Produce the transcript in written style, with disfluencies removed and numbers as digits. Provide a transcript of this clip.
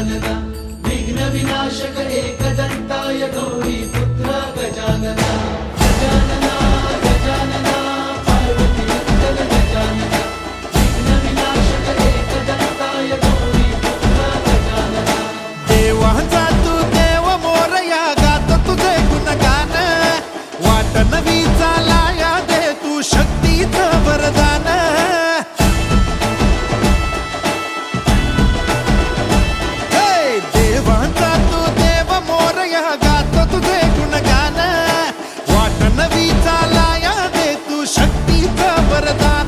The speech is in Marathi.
गजानना विघ्न विनाशक एकदंताय गौरी पुत्र गजानना गजानना गजानना पार्वती नंदन गजानना विघ्न विनाशक एकदंताय गौरी पुत्र गजानना देवांचा तू देव मोरया गात तुझे गुणगान वाट नवी चालाया दे तू शक्तीचं वरदान देवांचा तू देव मोरया गात तुझे गुणगान वाट नवी चालाया दे तू शक्तीचं वरदान